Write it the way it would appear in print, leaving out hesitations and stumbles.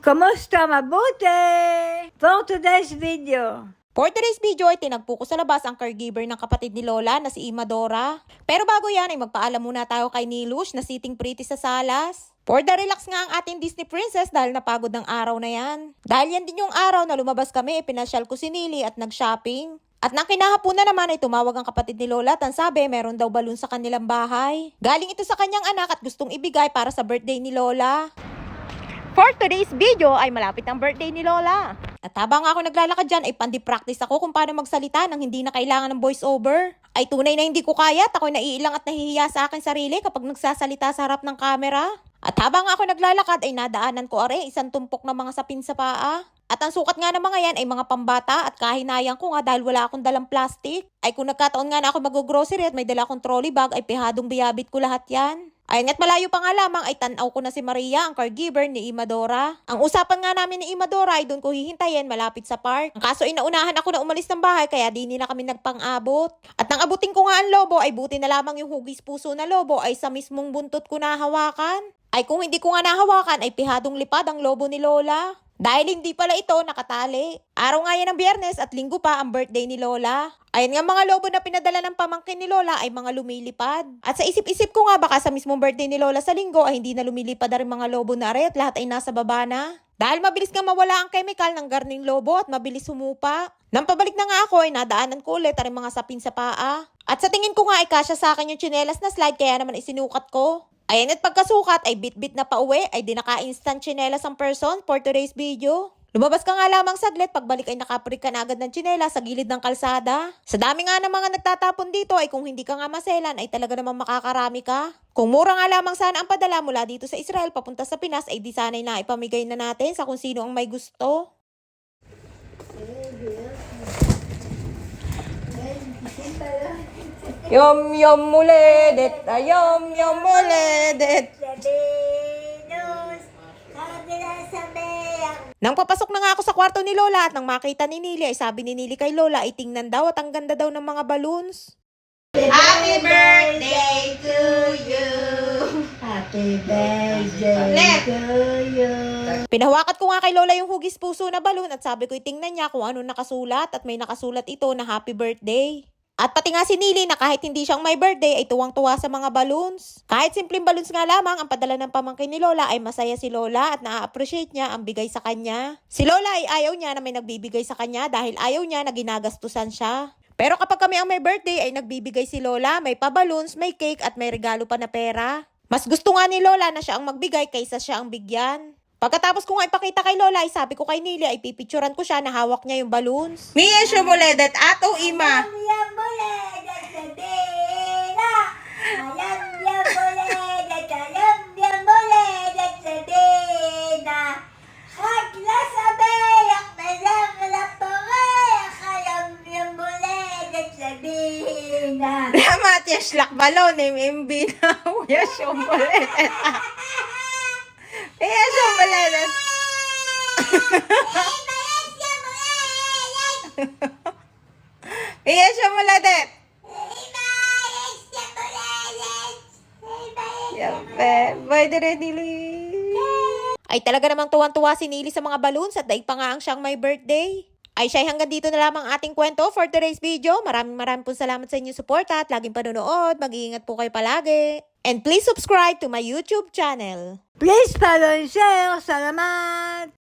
Kumusta? Mabuti! For today's video. For today's video ay tinagpo ko sa labas ang caregiver ng kapatid ni Lola na si Imadora. Pero bago yan ay magpaalam muna tayo kay Nilush na sitting pretty sa salas. For the relax nga ang ating Disney princess dahil napagod ng araw na yan. Dahil yan din yung araw na lumabas kami, pinasyal ko si Nili at nag-shopping. At nang kinahaponan naman ay tumawag ang kapatid ni Lola at ang sabi meron daw balon sa kanilang bahay. Galing ito sa kanyang anak at gustong ibigay para sa birthday ni Lola. For today's video ay malapit ang birthday ni Lola. At habang ako naglalakad dyan ay pandi-practice ako kung paano magsalita nang hindi na kailangan ng voice over. Ay tunay na hindi ko kaya at ako'y naiilang at nahihiya sa akin sarili kapag nagsasalita sa harap ng camera. At habang ako naglalakad ay nadaanan ko isang tumpok ng mga sapin sa paa. At ang sukat nga ng mga yan ay mga pambata at kahinayang ko nga dahil wala akong dalang plastic. Ay kung nagkataon nga na ako mag-grocery at may dala akong trolley bag ay pihadong biyabit ko lahat yan. Ay nga't malayo pa nga lamang ay tanaw ko na si Maria, ang caregiver ni Imadora. Ang usapan nga namin ni Imadora ay doon ko hihintayin malapit sa park. Ang kaso ay naunahan ako na umalis ng bahay kaya di nila kami nagpang-abot. At nang abutin ko nga ang lobo ay buti na lamang yung hugis puso na lobo ay sa mismong buntot ko nahawakan. Ay kung hindi ko nga nahawakan ay pihadong lipad ang lobo ni Lola. Dahil hindi pala ito nakatali. Araw nga yan ng Biyernes at Linggo pa ang birthday ni Lola. Ayan nga mga lobo na pinadala ng pamangkin ni Lola ay mga lumilipad. At sa isip-isip ko nga baka sa mismong birthday ni Lola sa Linggo ay hindi na lumilipad na rin mga lobo na at lahat ay nasa baba na. Dahil mabilis nga mawala ang chemical ng garning lobo at mabilis humupa. Nang pabalik na nga ako ay nadaanan ko ulit ang mga sapin sa paa. At sa tingin ko nga ay kasya sa akin yung tsinelas na slide kaya naman isinukat ko. Ayan at pagkasukat ay bit-bit na pauwi ay di naka-instant tsinelas ang person for today's video. Lumabas ka nga lamang saglit, pagbalik ay nakaparik ka na agad ng tsinelas sa gilid ng kalsada. Sa dami nga ng mga nagtatapon dito ay kung hindi ka nga maselan ay talaga namang makakarami ka. Kung mura nga lamang sana ang padala mula dito sa Israel papunta sa Pinas ay di sana'y naipamigay na natin sa kung sino ang may gusto. Yum yum uledet, yum yum uledet. Nang papasok na nga ako sa kwarto ni Lola at nang makita ni Nili ay sabi ni Nili kay Lola ay tingnan daw at ang ganda daw ng mga balloons. Happy birthday to you! Happy birthday to you! Pinahawakat ko nga kay Lola yung hugis puso na balloon at sabi ko tingnan niya kung ano nakasulat at may nakasulat ito na happy birthday. At pati nga si Nili na kahit hindi siyang may birthday ay tuwang-tuwa sa mga balloons. Kahit simpleng balloons nga lamang ang padala ng pamangkin ni Lola ay masaya si Lola at na-appreciate niya ang bigay sa kanya. Si Lola ay ayaw niya na may nagbibigay sa kanya dahil ayaw niya na ginagastusan siya. Pero kapag kami ang may birthday ay nagbibigay si Lola, may pa-balloons, may cake at may regalo pa na pera. Mas gusto nga ni Lola na siya ang magbigay kaysa siya ang bigyan. Pagkatapos ko nga ipakita kay Lola ay sabi ko kay Nili ay pipicturan ko siya na hawak niya yung balloons. Mia Shomoledet, ato ima. Matias lakbalaw ni MB na Mia Shomoledet. Mia Shomoledet. Mia Shomoledet. Pwede rin Nili. Ay talaga namang tuwan-tuwa si Nili sa mga balloons at daig pa nga ang siyang may birthday. Ay siya hanggang dito na lamang ating kwento for today's video. Maraming pong salamat sa inyong suporta at laging panonood. Mag-iingat po kayo palagi. And please subscribe to my YouTube channel. Please follow and share. Salamat!